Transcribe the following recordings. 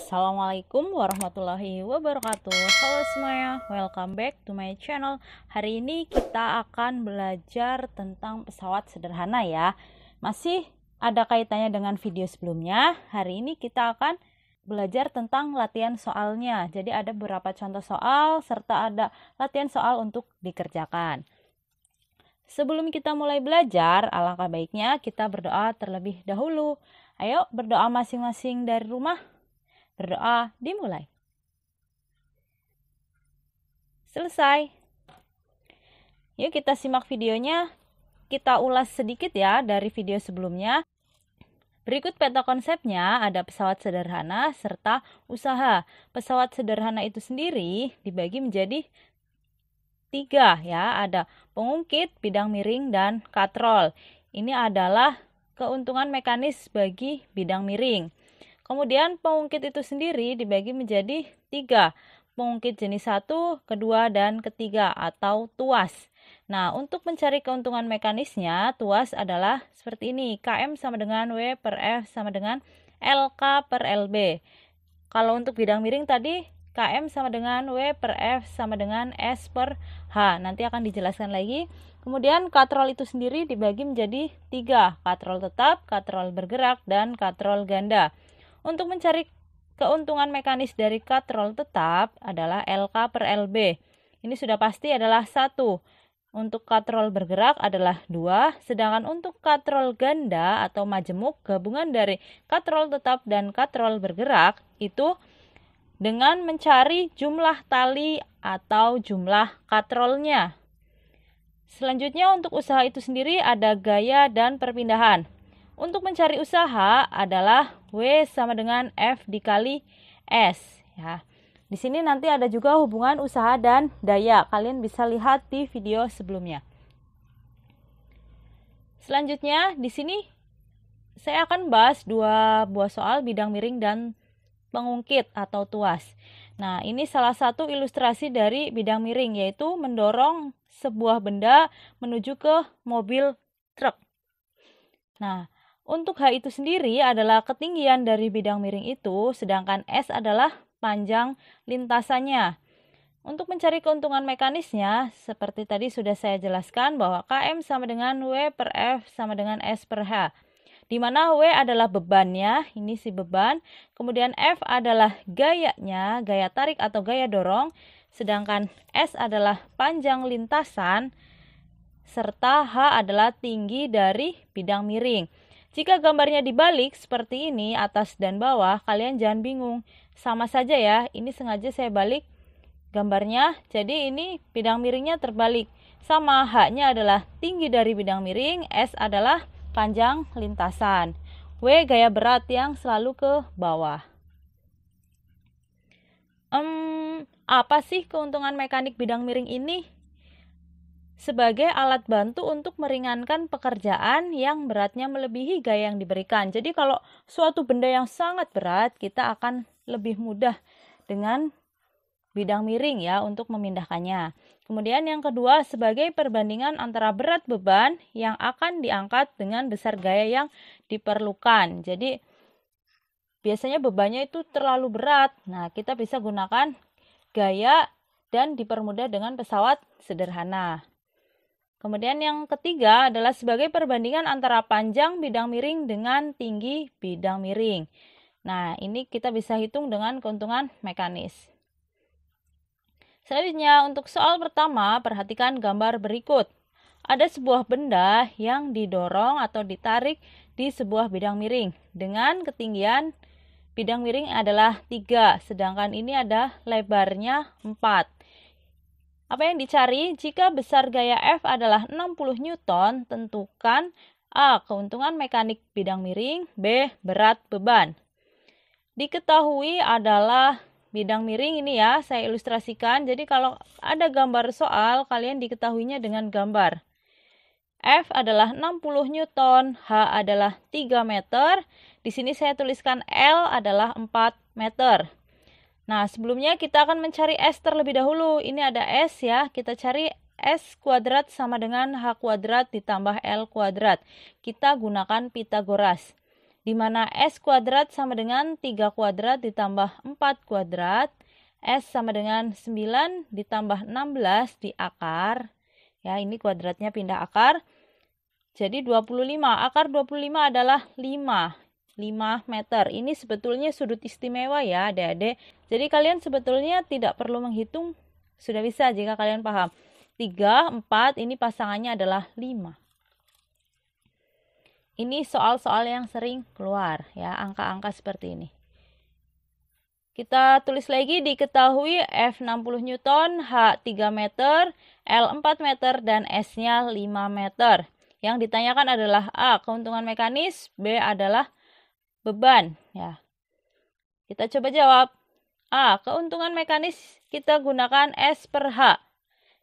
Assalamualaikum warahmatullahi wabarakatuh. Halo semuanya, welcome back to my channel. Hari ini kita akan belajar tentang pesawat sederhana ya. Masih ada kaitannya dengan video sebelumnya. Hari ini kita akan belajar tentang latihan soalnya. Jadi ada beberapa contoh soal serta ada latihan soal untuk dikerjakan. Sebelum kita mulai belajar, alangkah baiknya kita berdoa terlebih dahulu. Ayo berdoa masing-masing dari rumah. Berdoa dimulai. Selesai. Yuk kita simak videonya. Kita ulas sedikit ya dari video sebelumnya. Berikut peta konsepnya, ada pesawat sederhana serta usaha. Pesawat sederhana itu sendiri dibagi menjadi 3 ya. Ada pengungkit, bidang miring, dan katrol. Ini adalah keuntungan mekanis bagi bidang miring. Kemudian pengungkit itu sendiri dibagi menjadi 3. Pengungkit jenis 1, kedua, dan ketiga atau tuas. Nah, untuk mencari keuntungan mekanisnya, tuas adalah seperti ini. KM sama dengan W per F sama dengan LK per LB. Kalau untuk bidang miring tadi, KM sama dengan W per F sama dengan S per H. Nanti akan dijelaskan lagi. Kemudian katrol itu sendiri dibagi menjadi 3. Katrol tetap, katrol bergerak, dan katrol ganda. Untuk mencari keuntungan mekanis dari katrol tetap adalah LK per LB. Ini sudah pasti adalah 1. Untuk katrol bergerak adalah 2. Sedangkan untuk katrol ganda atau majemuk, gabungan dari katrol tetap dan katrol bergerak itu dengan mencari jumlah tali atau jumlah katrolnya. Selanjutnya untuk usaha itu sendiri ada gaya dan perpindahan. Untuk mencari usaha adalah W sama dengan F dikali S ya. Di sini nanti ada juga hubungan usaha dan daya. Kalian bisa lihat di video sebelumnya. Selanjutnya di sini saya akan bahas 2 buah soal bidang miring dan pengungkit atau tuas. Nah, ini salah satu ilustrasi dari bidang miring, yaitu mendorong sebuah benda menuju ke mobil truk. Nah, untuk H itu sendiri adalah ketinggian dari bidang miring itu, sedangkan S adalah panjang lintasannya. Untuk mencari keuntungan mekanisnya, seperti tadi sudah saya jelaskan bahwa KM sama dengan W per F sama dengan S per H. Di mana W adalah bebannya, ini si beban, kemudian F adalah gayanya, gaya tarik atau gaya dorong, sedangkan S adalah panjang lintasan, serta H adalah tinggi dari bidang miring. Jika gambarnya dibalik seperti ini, atas dan bawah, kalian jangan bingung. Sama saja ya, ini sengaja saya balik gambarnya, jadi ini bidang miringnya terbalik. Sama, H-nya adalah tinggi dari bidang miring, S adalah panjang lintasan. W gaya berat yang selalu ke bawah. Apa sih keuntungan mekanik bidang miring ini? Sebagai alat bantu untuk meringankan pekerjaan yang beratnya melebihi gaya yang diberikan. Jadi kalau suatu benda yang sangat berat, kita akan lebih mudah dengan bidang miring ya untuk memindahkannya. Kemudian yang kedua, sebagai perbandingan antara berat beban yang akan diangkat dengan besar gaya yang diperlukan. Jadi biasanya bebannya itu terlalu berat. Nah, kita bisa gunakan gaya dan dipermudah dengan pesawat sederhana. Kemudian yang ketiga adalah sebagai perbandingan antara panjang bidang miring dengan tinggi bidang miring. Nah, ini kita bisa hitung dengan keuntungan mekanis. Selanjutnya, untuk soal pertama, perhatikan gambar berikut. Ada sebuah benda yang didorong atau ditarik di sebuah bidang miring dengan ketinggian bidang miring adalah 3, sedangkan ini ada lebarnya 4. Apa yang dicari? Jika besar gaya F adalah 60 Newton, tentukan A. Keuntungan mekanik bidang miring, B. Berat beban. Diketahui adalah bidang miring ini ya, saya ilustrasikan. Jadi kalau ada gambar soal, kalian diketahuinya dengan gambar. F adalah 60 Newton, H adalah 3 meter. Di sini saya tuliskan L adalah 4 meter. Nah, sebelumnya kita akan mencari S terlebih dahulu. Ini ada S ya, kita cari S kuadrat sama dengan H kuadrat ditambah L kuadrat. Kita gunakan Pitagoras. di mana S kuadrat sama dengan 3 kuadrat ditambah 4 kuadrat, S sama dengan 9 ditambah 16 di akar. Ya, ini kuadratnya pindah akar. Jadi 25. Akar 25 adalah 5 meter. Ini sebetulnya sudut istimewa ya adik-adik. Jadi kalian sebetulnya tidak perlu menghitung. Sudah bisa jika kalian paham. 3, 4, ini pasangannya adalah 5. Ini soal-soal yang sering keluar ya, angka-angka seperti ini. Kita tulis lagi, diketahui F 60 Newton, H 3 meter, L 4 meter, dan S-nya 5 meter. Yang ditanyakan adalah A, keuntungan mekanis, B adalah beban. Ya. Kita coba jawab. A, keuntungan mekanis kita gunakan S per H,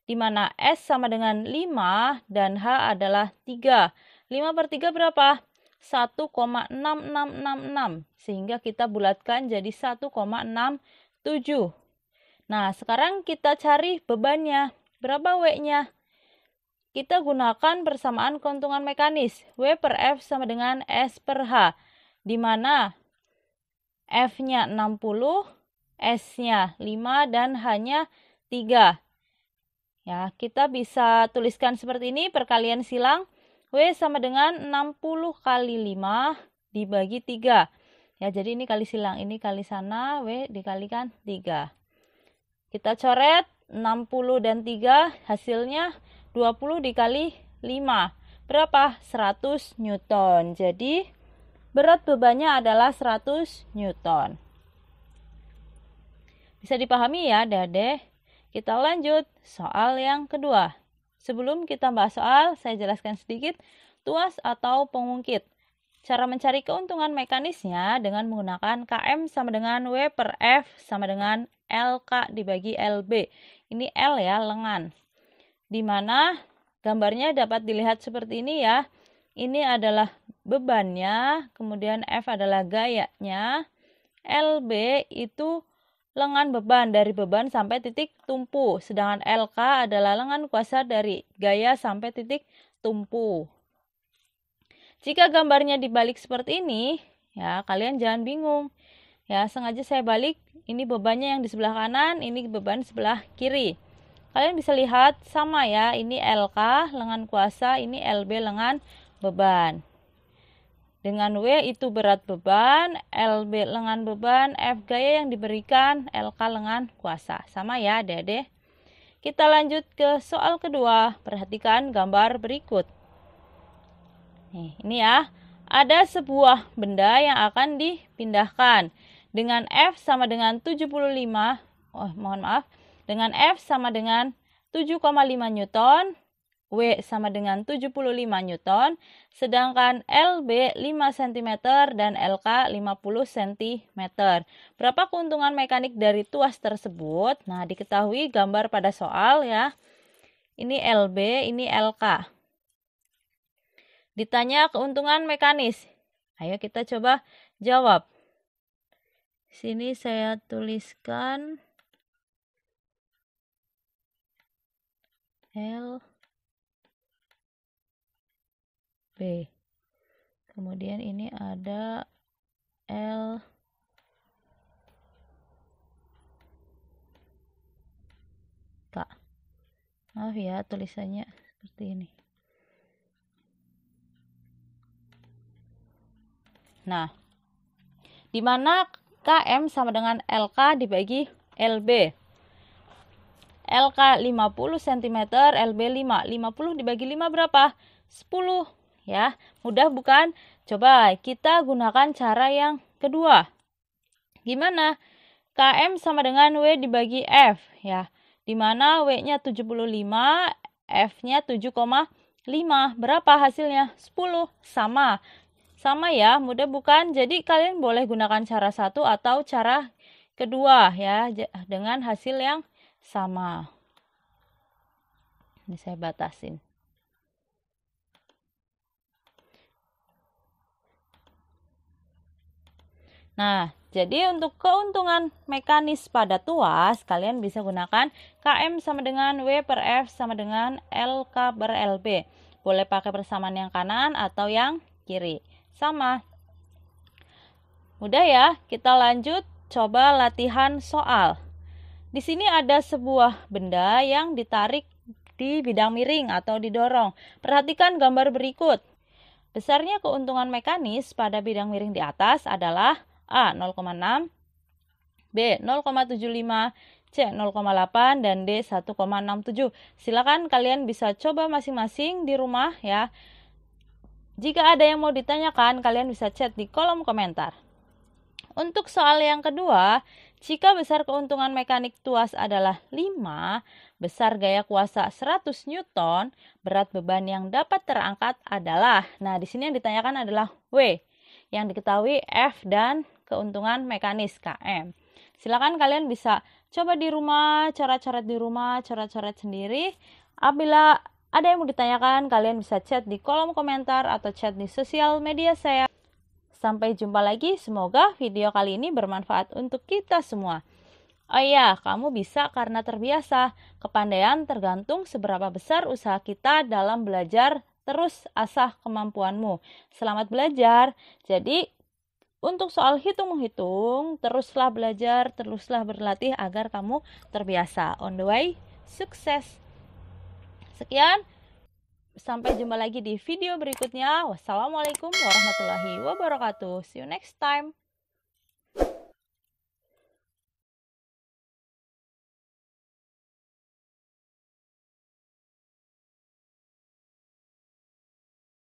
di mana S sama dengan 5 dan H adalah 3. 5 per 3 berapa? 1,6666. Sehingga kita bulatkan jadi 1,67. Nah, sekarang kita cari bebannya. Berapa W-nya? Kita gunakan persamaan keuntungan mekanis. W per F sama dengan S per H. Di mana F-nya 60, S-nya 5, dan H-nya 3. Ya, kita bisa tuliskan seperti ini, perkalian silang. W sama dengan 60 kali 5 dibagi 3. Ya, jadi ini kali silang, ini kali sana, W dikalikan 3. Kita coret 60 dan 3, hasilnya 20 dikali 5. Berapa? 100 Newton. Jadi, berat bebannya adalah 100 Newton. Bisa dipahami ya, adik-adik? Kita lanjut soal yang kedua. Sebelum kita bahas soal, saya jelaskan sedikit tuas atau pengungkit. Cara mencari keuntungan mekanisnya dengan menggunakan KM sama dengan W per F sama dengan LK dibagi LB. Ini L ya, lengan. Di mana gambarnya dapat dilihat seperti ini ya. Ini adalah bebannya, kemudian F adalah gayanya. LB itu lengan beban, dari beban sampai titik tumpu. Sedangkan LK adalah lengan kuasa dari gaya sampai titik tumpu. Jika gambarnya dibalik seperti ini, ya kalian jangan bingung. Ya, sengaja saya balik, ini bebannya yang di sebelah kanan, ini beban sebelah kiri. Kalian bisa lihat sama ya, ini LK lengan kuasa, ini LB lengan beban. Dengan W itu berat beban, LB lengan beban, F gaya yang diberikan, LK lengan kuasa. Sama ya adik-adik. Kita lanjut ke soal kedua. Perhatikan gambar berikut. Nih, ini ya. Ada sebuah benda yang akan dipindahkan. Dengan F sama dengan 75, dengan F sama dengan 7,5 Newton, W sama dengan 75 Newton, sedangkan LB 5 cm dan LK 50 cm. Berapa keuntungan mekanik dari tuas tersebut? Nah, diketahui gambar pada soal ya. Ini LB, ini LK. Ditanya keuntungan mekanis. Ayo kita coba jawab. Sini saya tuliskan L B. Kemudian ini ada L K. Maaf ya tulisannya seperti ini. Nah, di mana KM sama dengan LK dibagi LB. LK 50 cm, LB 5. 50 dibagi 5 berapa? 10. Ya, mudah bukan? Coba kita gunakan cara yang kedua. Gimana? KM sama dengan W dibagi F ya. Di mana W-nya 75, F-nya 7,5. Berapa hasilnya? 10. Sama. Sama ya, mudah bukan? Jadi kalian boleh gunakan cara satu atau cara kedua ya, dengan hasil yang sama. Ini saya batasin. Nah, jadi untuk keuntungan mekanis pada tuas, kalian bisa gunakan KM sama dengan W per F sama dengan LK per LB. Boleh pakai persamaan yang kanan atau yang kiri. Sama. Udah ya, kita lanjut coba latihan soal. Di sini ada sebuah benda yang ditarik di bidang miring atau didorong. Perhatikan gambar berikut. Besarnya keuntungan mekanis pada bidang miring di atas adalah A. 0,6, B. 0,75, C. 0,8, dan D. 1,67. Silakan kalian bisa coba masing-masing di rumah ya. Jika ada yang mau ditanyakan, kalian bisa chat di kolom komentar. Untuk soal yang kedua, jika besar keuntungan mekanik tuas adalah 5, besar gaya kuasa 100 Newton, berat beban yang dapat terangkat adalah, nah di sini yang ditanyakan adalah W, yang diketahui F dan keuntungan mekanis KM. Silakan kalian bisa coba di rumah, coret-coret di rumah, coret-coret sendiri. Apabila ada yang mau ditanyakan, kalian bisa chat di kolom komentar atau chat di sosial media saya. Sampai jumpa lagi, semoga video kali ini bermanfaat untuk kita semua. Oh iya, kamu bisa karena terbiasa. Kepandaian tergantung seberapa besar usaha kita dalam belajar, terus asah kemampuanmu. Selamat belajar. Jadi, untuk soal hitung-menghitung, teruslah belajar, teruslah berlatih agar kamu terbiasa. On the way, sukses. Sekian. Sampai jumpa lagi di video berikutnya. Wassalamualaikum warahmatullahi wabarakatuh. See you next time.